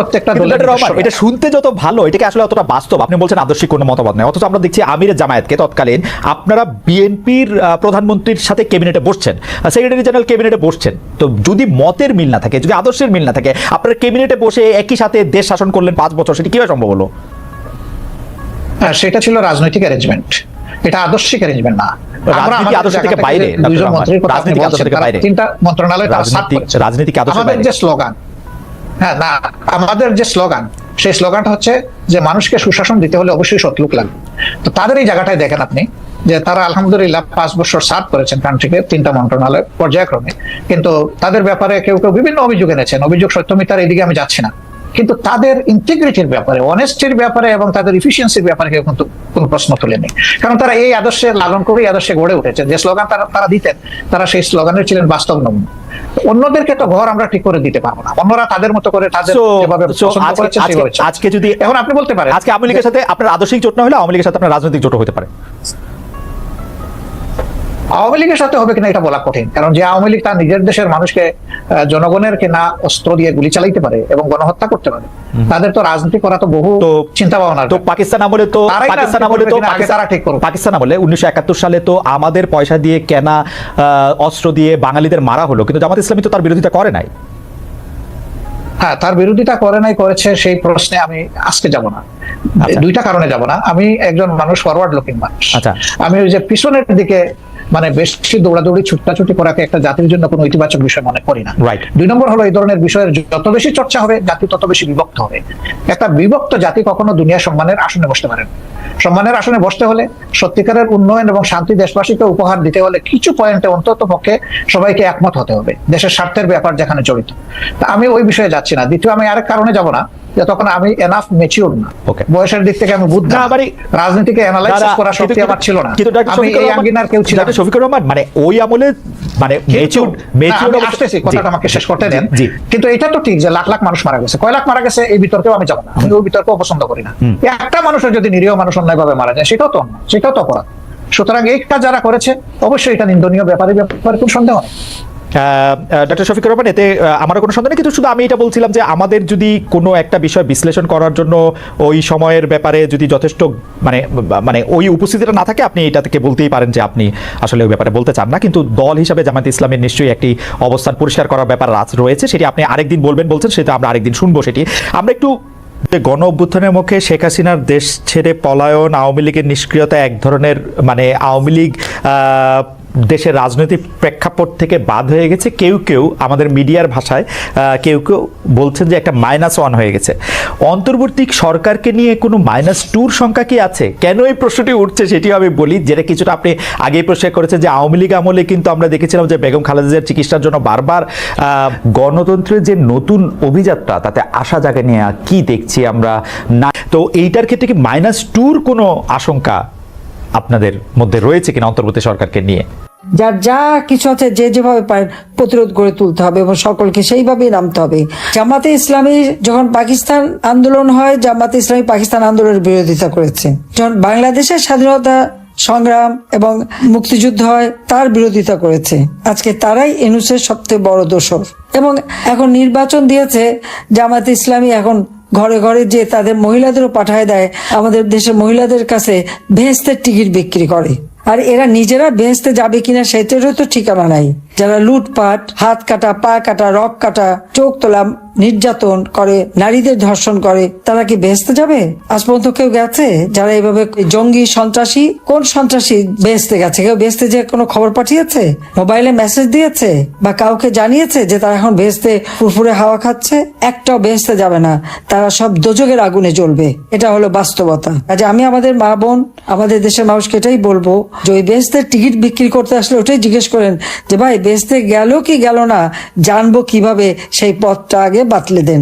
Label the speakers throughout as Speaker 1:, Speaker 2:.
Speaker 1: প্রত্যেকটা
Speaker 2: এটা শুনতে যত ভালো, এটাকে আসলে অতটা বাস্তব। আপনি বলছেন আদর্শিক কোনো মতবাদ নেই, অথচ আমরা দেখছি আমিরের জামায়াতকে তৎকালীন আপনারা বিএনপির প্রধানমন্ত্রীর সাথে ক্যাবিনেটে বসছেন, সেক্রেটারি জেনারেল ক্যাবিনেটে বসছেন। তো যদি মতের মিল না থাকে, যদি আদর্শের মিল না থাকে, আপনারা ক্যাবিনেটে বসে একই সাথে দেশ শাসন করলেন 5 বছর, সেটা কিভাবে সম্ভব হলো?
Speaker 1: হ্যাঁ, সেটা ছিল রাজনৈতিক অ্যারেঞ্জমেন্ট, এটা আদর্শিক অ্যারেঞ্জমেন্ট না।
Speaker 2: রাজনীতি আদর্শ থেকে বাইরে,
Speaker 1: তিনটা মন্ত্রণালয়
Speaker 2: রাজনীতি
Speaker 1: আমাদের যে স্লোগান, হ্যাঁ না, আমাদের যে স্লোগান, সেই স্লোগানটা হচ্ছে যে মানুষকে সুশাসন দিতে হলে অবশ্যই সৎলোক লাগবে। তো তাদের এই জায়গাটায় দেখেন আপনি যে তারা আলহামদুলিল্লাহ 5 বছর সার্ভ করেছেন কান্ট্রিকে, 3টা মন্ত্রণালয় পর্যায়ক্রমে, কিন্তু তাদের ব্যাপারে কেউ কেউ বিভিন্ন অভিযোগ এনেছেন। অভিযোগ সত্যমিতার এদিকে আমি যাচ্ছি না, কিন্তু তাদের ইন্টিগ্রিটির ব্যাপারে, অনেস্টির ব্যাপারে এবং তাদের ইফিসিয়েন্সির ব্যাপারে কেউ কিন্তু কোনো প্রশ্ন তোলেনি। কারণ তারা এই আদর্শে লালন করে, এই আদর্শে গড়ে উঠেছে। যে স্লোগান তারা দিতেন, তারা সেই স্লোগানের ছিলেন বাস্তব নমুনা। অন্যদেরকে তো ঘর আমরা ঠিক করে দিতে পারবো না, অন্যরা তাদের মতো করে তাদের যেভাবে পছন্দ করেছে সেভাবে।
Speaker 2: আজকে যদি
Speaker 1: এখন আপনি বলতে পারেন
Speaker 2: আজকে আওয়ামী লীগের সাথে আপনার আদর্শিক জোট না হলে আওয়ামী লীগের সাথে আপনার রাজনৈতিক জোট হতে পারে।
Speaker 1: আওয়ামী লীগের সাথে হবে কিনা এটা বলা কঠিন, কারণ যে আওয়ামী লীগ তার নিজের দেশের মানুষকে, জনগণের কেনা অস্ত্র দিয়ে গুলি চালাইতে পারে এবং গণহত্যা করতে পারে, তাদের তো রাজনীতি করা তো বহু চিন্তা ভাবনা।
Speaker 2: তো পাকিস্তান আমলে তো পাকিস্তান আমলে 1971 সালে তো আমাদের পয়সা দিয়ে কেনা অস্ত্র দিয়ে বাঙালিদের মারা হলো, কিন্তু জামাত ইসলামী তো তার বিরোধিতা করে নাই।
Speaker 1: হ্যাঁ, তার বিরোধিতা করে নাই, করেছে, সেই প্রশ্নে আমি আজকে যাব না। দুইটা কারণে যাব না। আমি একজন মানুষ, ফরওয়ার্ড লুকিং মানুষ। আমি ওই যে পিছনের দিকে মানে বেশি দৌড়াদৌড়ি ছুটাছুটি করাকে একটা জাতির জন্য কোনো ইতিবাচক বিষয় মনে করি না। 2 নম্বর হলো, এই ধরনের বিষয়ের যত বেশি চর্চা হবে, জাতি তত বেশি বিভক্ত হবে। একটা বিভক্ত জাতি কখনো দুনিয়া সম্মানের আসনে বসতে পারে না। সম্মানের আসনে বসতে হলে, সত্যিকারের উন্নয়ন এবং শান্তি দেশবাসীকে উপহার দিতে হলে কিছু পয়েন্টে অন্তত পক্ষে সবাইকে একমত হতে হবে, দেশের স্বার্থের ব্যাপার যেখানে জড়িত। তা আমি ওই বিষয়ে যাচ্ছি না। দ্বিতীয়, আমি আরেক কারণে যাব না, যে তখন আমি এনাফ ম্যাচিউর না, বয়সের দিক থেকে আমি বুদ্ধ, রাজনীতিকে অ্যানালাইসিস করার শক্তি আমার ছিল না। আমি এই আঙ্গিনার কেউ ছিলাম না।
Speaker 2: শফিকুর রহমান মানে ওই আমলে মানে ম্যাচিউর
Speaker 1: আসতেছি, কথাটা আমাকে শেষ করতে দেন। কিন্তু এটা তো ঠিক যে লাখ লাখ মানুষ মারা গেছে, কয় লাখ মারা গেছে, এই বিতর্কেও আমি যাব না। আমি ওই বিতর্কও পছন্দ করি না। একটা মানুষের যদি নিরীহ মানুষ অন্যায়ভাবে মারা যায়, সেটাও তো অন্যায়, সেটাও তো অপরাধ। সুতরাং এই কাজ যারা করেছে অবশ্যই এটা নিন্দনীয় ব্যাপারে কোনো সন্দেহ নেই।
Speaker 2: ডক্টর শফিকুর রহমান, এতে আমারও কোনো সন্দেহ নেই, কিন্তু শুধু আমি এটা বলছিলাম যে আমাদের যদি কোনো একটা বিষয় বিশ্লেষণ করার জন্য ওই সময়ের ব্যাপারে যদি যথেষ্ট মানে ওই উপস্থিতিটা না থাকে, আপনি এটা থেকে বলতেই পারেন যে আপনি আসলে ওই ব্যাপারে বলতে চান না। কিন্তু দল হিসাবে জামায়াত ইসলামের নিশ্চয়ই একটি অবস্থান পরিষ্কার করার ব্যাপার রয়েছে, সেটি আপনি আরেকদিন বলছেন, সেটা আমরা আরেকদিন শুনবো। সেটি আমরা একটু গণ অভ্যুত্থানের মুখে শেখ হাসিনার দেশ ছেড়ে পলায়ন, আওয়ামী লীগের নিষ্ক্রিয়তা, এক ধরনের মানে আওয়ামী লীগ দেশের রাজনৈতিক প্রেক্ষাপট থেকে বাদ হয়ে গেছে। কেউ কেউ আমাদের মিডিয়ার ভাষায় কেউ কেউ বলছেন যে একটা -1 হয়ে গেছে। অন্তর্বর্তী সরকারকে নিয়ে কোনো -2 সংখ্যা কি আছে? কেন এই প্রশ্নটি উঠছে সেটিও আমি বলি, যেটা কিছুটা আপনি আগেই প্রশ্ন করেছেন যে আওয়ামী লীগ আমলে কিন্তু আমরা দেখেছিলাম যে বেগম খালেদা জিয়ার চিকিৎসার জন্য বারবার গণতন্ত্রের যে নতুন অভিযাত্রা, তাতে আশা জাগে নিয়ে কি দেখছি আমরা না। তো এইটার ক্ষেত্রে কি -2 কোনো আশঙ্কা আপনাদের মধ্যে রয়েছে কিনা অন্তর্বর্তী সরকারকে নিয়ে?
Speaker 3: যার যা কিছু আছে, যে যেভাবে পারেন প্রতিরোধ গড়ে তুলতে হবে এবং সকলকে সেইভাবেই নামতে হবে। জামাতে ইসলামী যখন পাকিস্তান আন্দোলন হয়, জামাতে ইসলামী পাকিস্তান আন্দোলনের বিরোধিতা করেছে। যখন বাংলাদেশের স্বাধীনতা সংগ্রাম এবং মুক্তিযুদ্ধ হয়, তার বিরোধিতা করেছে। আজকে তারাই ইউনূসের সবচেয়ে বড় দোষর। এবং এখন নির্বাচন দিয়েছে জামাতে ইসলামী, এখন ঘরে ঘরে যে তাদের মহিলাদেরও পাঠায় দেয়, আমাদের দেশের মহিলাদের কাছে বেহেশতের টিকিট বিক্রি করে। আর এরা নিজেরা বেহেশতে যাবে কিনা সেটারও তো ঠিকানা নাই। যারা লুটপাট, হাত কাটা, পা কাটা, রক কাটা, চোখ তোলা, নির্যাতন করে, নারীদের ধর্ষণ করে, তারা কি বেহেশতে যাবে? আজ পর্যন্ত কেউ গেছে? যারা এইভাবে জঙ্গি, সন্ত্রাসী, কোন সন্ত্রাসী বেহেশতে গেছে? কেউ বেহেশতে যে কোনো খবর পাঠিয়েছে, মোবাইলে মেসেজ দিয়েছে বা কাউকে জানিয়েছে যে তারা এখন বেহেশতে ফুরফুরে হাওয়া খাচ্ছে? একটাও বেহেশতে যাবে না, তারা সব দোজখের আগুনে জ্বলবে। এটা হলো বাস্তবতা। কাজে আমি আমাদের মা বোন, আমাদের দেশের মানুষকে এটাই বলবো যে ওই বেহেশতের টিকিট বিক্রি করতে আসলে ওটাই জিজ্ঞেস করেন যে ভাই বেহেশতে গেল কি গেল না, জানবো কিভাবে, সেই পথটা আগে বাতলে দেন।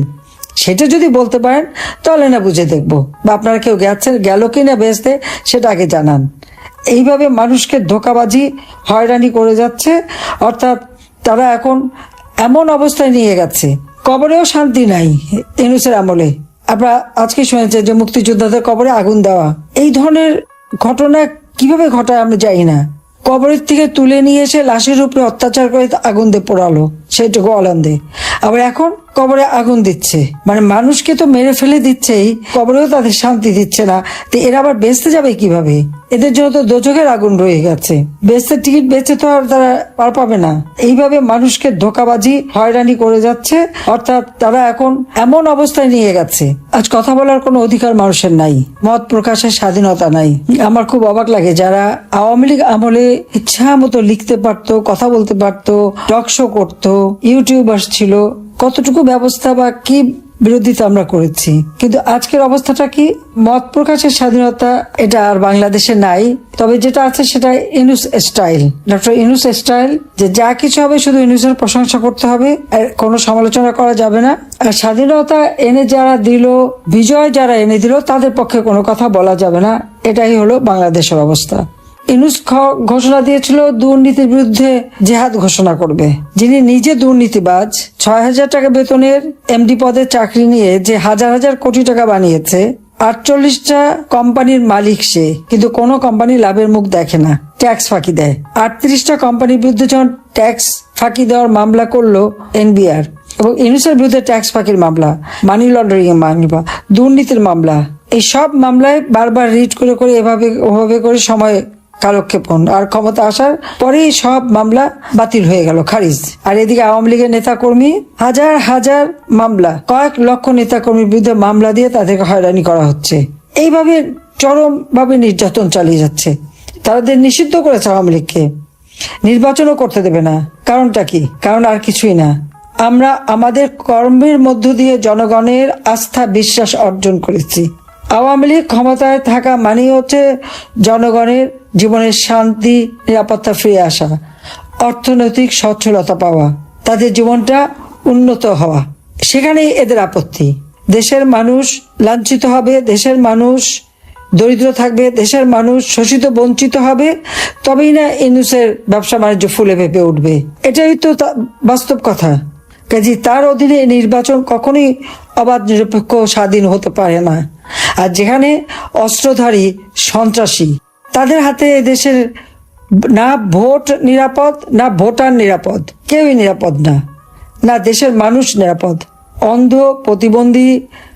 Speaker 3: সেটা যদি বলতে পারেন তাহলে না বুঝে দেখবো, বা আপনারা কেউ গেছেন, গেল কি না বেহেশতে সেটা আগে জানান। এইভাবে মানুষকে ধোঁকাবাজি, হয়রানি করে যাচ্ছে। অর্থাৎ তারা এখন এমন অবস্থায় নিয়ে গেছে, কবরেও শান্তি নাই ইউনূসের আমলে। আপনারা আজকে শুনেছেন যে মুক্তিযোদ্ধাদের কবরে আগুন দেওয়া, এই ধরনের ঘটনা কিভাবে ঘটায় আমরা জানি না। কবরের থেকে তুলে নিয়ে এসে লাশের উপরে অত্যাচার করে আগুন দিয়ে পোড়ালো। সেইটুকু অলান্দে। আবার এখন কবরে আগুন দিচ্ছে, মানে মানুষকে তো মেরে ফেলে দিচ্ছেই, কবরেও তাদের শান্তি দিচ্ছে না। তো এরা আবার বেচতে যাবে কিভাবে? এদের জন্য তো দোজখের আগুন রয়ে গেছে, বেচতে টিকিট বেচে তো আর তারা পার পাবে না। এইভাবে মানুষকে ধোঁকাবাজি হয়রানি করে যাচ্ছে, অর্থাৎ তারা এখন এমন অবস্থায় নিয়ে গেছে আজ কথা বলার কোনো অধিকার মানুষের নাই, মত প্রকাশের স্বাধীনতা নাই। আমার খুব অবাক লাগে যারা আওয়ামী লীগ আমলে ইচ্ছা মতো লিখতে পারতো, কথা বলতে পারতো, টক শো করতো, ইউটিউবার ছিল, কতটুকু ব্যবস্থা বা কি বিরোধিতা আমরা করেছি। কিন্তু আজকের অবস্থাটা কি? মত প্রকাশের স্বাধীনতা এটা আর বাংলাদেশে নাই। তবে যেটা আছে সেটা Yunus style, doctor Yunus style, যে যা কিছু হবে শুধু ইউনূসের প্রশংসা করতে হবে, আর কোনো সমালোচনা করা যাবে না। আর স্বাধীনতা এনে যারা দিল, বিজয় যারা এনে দিল, তাদের পক্ষে কোনো কথা বলা যাবে না। এটাই হলো বাংলাদেশের অবস্থা। ইউনূস ঘোষণা দিয়েছিল দুর্নীতির বিরুদ্ধে জেহাদ ঘোষণা করবে। যিনি নিজে দুর্নীতিবাজ, ৬,০০০ টাকা বেতনের এমডি পদে চাকরি নিয়ে যে হাজার হাজার কোটি টাকা বানিয়েছে, ৪৮টা কোম্পানির মালিক সে, কিন্তু কোনো কোম্পানি লাভের মুখ দেখে না, ট্যাক্স ফাঁকি দেয়। ৩৮টা কোম্পানির বিরুদ্ধে যখন ট্যাক্স ফাঁকি দেওয়ার মামলা করলো এনবিআর, এবং ইউনূসের বিরুদ্ধে ট্যাক্স ফাঁকির মামলা, মানি লন্ডারিং এর মামলা, দুর্নীতির মামলা, এই সব মামলায় বারবার রিট করে করে এভাবে ওভাবে করে সময় কালক্ষেপণ, আর ক্ষমতা আসার পরেই সব মামলা বাতিল হয়ে গেল, খারিজ। আর এদিকে আওয়ামী লীগের নেতা কর্মী হাজার হাজার মামলা, কয়েক লক্ষ নেতা কর্মীর বিরুদ্ধে মামলা দিয়ে তাদেরকে হয়রানি করা হচ্ছে। এইভাবে চরম ভাবে নির্যাতন চালিয়ে যাচ্ছে। তাদের নিষিদ্ধ করেছে আওয়ামী লীগকে, নির্বাচনও করতে দেবে না। কারণটা কি? কারণ আর কিছুই না, আমরা আমাদের কর্মের মধ্য দিয়ে জনগণের আস্থা বিশ্বাস অর্জন করেছি। আওয়ামী লীগ ক্ষমতায় থাকা মানে হচ্ছে জনগণের জীবনের শান্তি নিরাপত্তা ফিরে আসা, অর্থনৈতিক সচ্ছলতা পাওয়া, তাদের জীবনটা উন্নত হওয়া। সেখানেই এদের আপত্তি। দেশের মানুষ লাঞ্ছিত হবে, দেশের মানুষ দরিদ্র থাকবে, দেশের মানুষ শোষিত বঞ্চিত হবে, তবেই না ইউনূসের ব্যবসা বাণিজ্য ফুলে ফেঁপে উঠবে। এটাই তো বাস্তব কথা। কাজে তার অধীনে নির্বাচন কখনোই অবাধ নিরপেক্ষ স্বাধীন হতে পারে না। আর যেখানে অস্ত্রধারী সন্ত্রাসী, তাদের হাতে দেশের না ভোট নিরাপদ, না ভোটার নিরাপদ, কেউই নিরাপদ না, না দেশের মানুষ নিরাপদ। অন্ধ, প্রতিবন্ধী,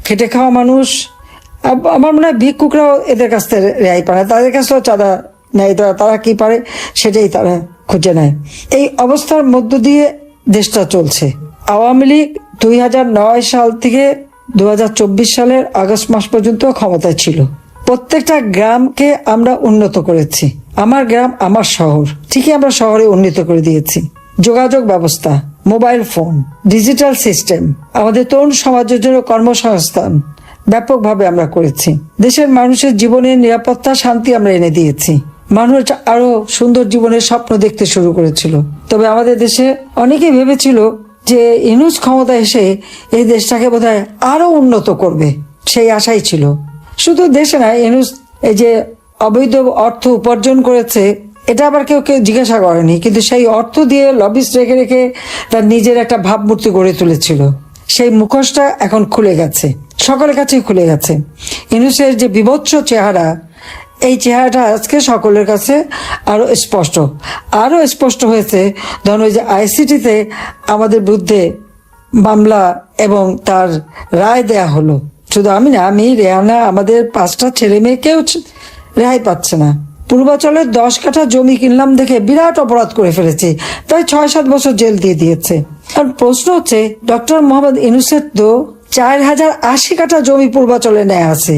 Speaker 3: খেটে খাওয়া মানুষ, আমার মনে হয় ভিক্ষুকরাও এদের কাছ থেকে রেহাই পায় না, তাদের কাছেও চাঁদা নেয়, তারা কি পারে সেটাই তারা খুঁজে নেয়। এই অবস্থার মধ্য দিয়ে দেশটা চলছে। আওয়ামী লীগ ২০০৯ সাল থেকে ২০২৪ সালের আগস্ট মাস পর্যন্ত ক্ষমতায় ছিল। প্রত্যেকটা গ্রামকে আমরা উন্নত করেছি। আমার গ্রাম আমার শহর, ঠিকই আমরা শহরে উন্নত করে দিয়েছি। যোগাযোগ ব্যবস্থা, মোবাইল ফোন, ডিজিটাল সিস্টেম, আমাদের তরুণ সমাজের জন্য কর্মসংস্থান ব্যাপকভাবে আমরা করেছি। দেশের মানুষের জীবনের নিরাপত্তা, শান্তি আমরা এনে দিয়েছি। মানুষ আরো সুন্দর জীবনের স্বপ্ন দেখতে শুরু করেছিল। তবে আমাদের দেশে অনেকেই ভেবেছিল যে ইউনূস ক্ষমতা এসে এই দেশটাকে বোধহয় আরো উন্নত করবে, সেই আশাই ছিল। শুধু দেশে না, ইউনূস এই যে অবৈধ অর্থ উপার্জন করেছে, এটা আবার কেউ কেউ জিজ্ঞাসা করেনি, কিন্তু সেই অর্থ দিয়ে লবিস্ট রেখে রেখে তার নিজের একটা ভাবমূর্তি গড়ে তুলেছিল। সেই মুখোশটা এখন খুলে গেছে, সকলের কাছেই খুলে গেছে। ইউনূসের যে বিভৎস চেহারা, এই চেহারাটা আজকে সকলের কাছে আরো স্পষ্ট হয়েছে। ধরুন ওই যে আইসিটিতে আমাদের বিরুদ্ধে মামলা এবং তার রায় দেয়া হলো, শুধু আমি না, আমি, রেহানা, আমাদের 5টা ছেলে মেয়ে কেউ রেহাই পাচ্ছে না। পূর্বাচলের 10 কাঠা জমি কিনলাম দেখে বিরাট অপরাধ করে ফেলেছে, তাই 6-7 বছর জেল দিয়ে দিয়েছে। আর প্রশ্ন হচ্ছে, ডক্টর মোহাম্মদ ইউনূসের তো 4080 কাঠা জমি পূর্বাচলে নেয় আছে।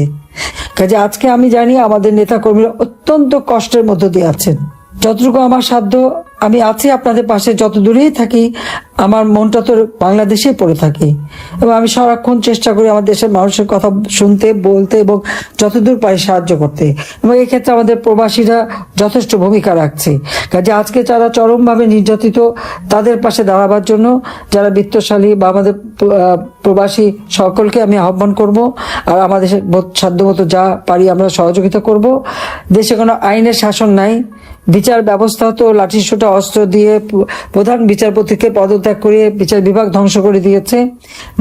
Speaker 3: কাজে আজকে আমি জানি আমাদের নেতা কর্মীরা অত্যন্ত কষ্টের মধ্য দিয়ে আছেন। যতটুকু আমার সাধ্য আমি আছি আপনাদের পাশে, যত দূরেই থাকি আমার মনটা তো বাংলাদেশেই পড়ে থাকে, এবং আমি সারাক্ষণ চেষ্টা করি আমার দেশের মানুষের কথা শুনতে, বলতে এবং যতদূর পারি সাহায্য করতে। এবং এই ক্ষেত্রে আমাদের প্রবাসীরা যথেষ্ট ভূমিকা রাখছে। কাজে আজকে যারা চরমভাবে নির্যাতিত, তাদের পাশে দাঁড়াবার জন্য যারা বিত্তশালী বা আমাদের প্রবাসী সকলকে আমি আহ্বান করব, আর আমাদের সাধ্যমতো যা পারি আমরা সহযোগিতা করব। দেশে কোনো আইনের শাসন নাই, বিচার ব্যবস্থা তো লাঠিসোঁটা অস্ত্র দিয়ে প্রধান বিচারপতিকে পদত্যাগ করে বিচার বিভাগ ধ্বংস করে দিয়েছে,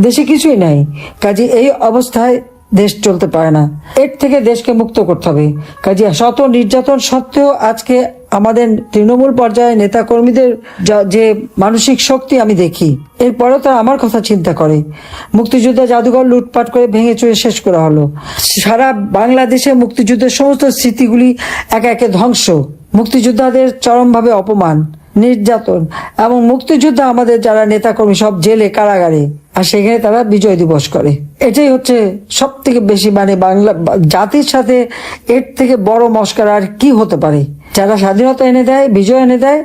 Speaker 3: দেশে কিছুই নাই। কাজে এই অবস্থায় দেশ চলতে পারে না। এর থেকে দেশকে মুক্ত করতে হবে। কাজে শত নির্যাতন সত্ত্বেও আজকে আমাদের তৃণমূল পর্যায়ে নেতা কর্মীদের যে মানসিক শক্তি আমি দেখি, এরপরেও তারা আমার কথা চিন্তা করে। মুক্তিযোদ্ধা জাদুঘর লুটপাট করে ভেঙে চুরে শেষ করা হলো। সারা বাংলাদেশে মুক্তিযুদ্ধের সমস্ত স্মৃতিগুলি একে একে ধ্বংস। মুক্তিযোদ্ধাদের চরমভাবে অপমান, নির্যাতন এবং মুক্তিযোদ্ধা আমাদের যারা নেতাকর্মী সব জেলে, কারাগারে, আর সেখানে তারা বিজয় দিবস করে। এটাই হচ্ছে সব থেকে বেশি, মানে বাংলা জাতির সাথে এর থেকে বড় মস্কার আর কি হতে পারে। যারা স্বাধীনতা এনে দেয়, বিজয় এনে দেয়,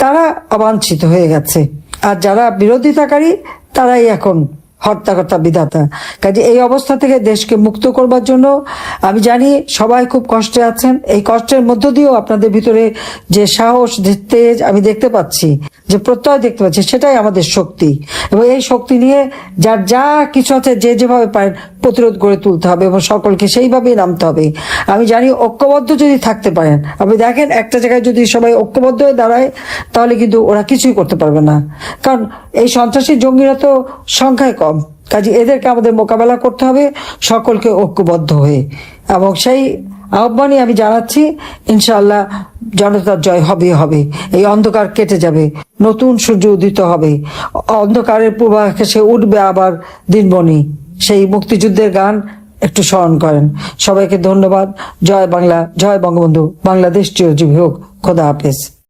Speaker 3: তারা অবাঞ্ছিত হয়ে গেছে, আর যারা বিরোধিতাকারী তারাই এখন হর্তাকর্তা বিধাতা। কাজে এই অবস্থা থেকে দেশকে মুক্ত করবার জন্য আমি জানি সবাই খুব কষ্টে আছেন। এই কষ্টের মধ্য দিয়েও আপনাদের ভিতরে যে সাহস, তেজ আমি দেখতে পাচ্ছি, যে প্রত্যয় দেখতে পাচ্ছি, সেটাই আমাদের শক্তি। এবং এই শক্তি নিয়ে যার যা কিছু আছে যে যেভাবে পারেন প্রতিরোধ গড়ে তুলতে হবে এবং সকলকে সেইভাবেই নামতে হবে। আমি জানি ঐক্যবদ্ধ যদি থাকতে পারেন, আপনি দেখেন একটা জায়গায় যদি সবাই ঐক্যবদ্ধ হয়ে দাঁড়ায় তাহলে কিন্তু ওরা কিছুই করতে পারবে না। কারণ এই সন্ত্রাসী জঙ্গিরা তো সংখ্যায় কম, কাজে এদেরকে আমাদের মোকাবেলা করতে হবে সকলকে ঐক্যবদ্ধ হয়ে। এবং সেই আহ্বানই আমি জানাচ্ছি, ইনশাআল্লাহ জনতার জয় হবে হবে। এই অন্ধকার কেটে যাবে, নতুন সূর্য উদিত হবে, অন্ধকারের পূর্বাকাশে উঠবে আবার দিনমণি। সেই মুক্তিযুদ্ধের গান একটু স্মরণ করেন। সবাইকে ধন্যবাদ। জয় বাংলা, জয় বঙ্গবন্ধু, বাংলাদেশ চিরজীবী হোক। খোদা হাফেজ।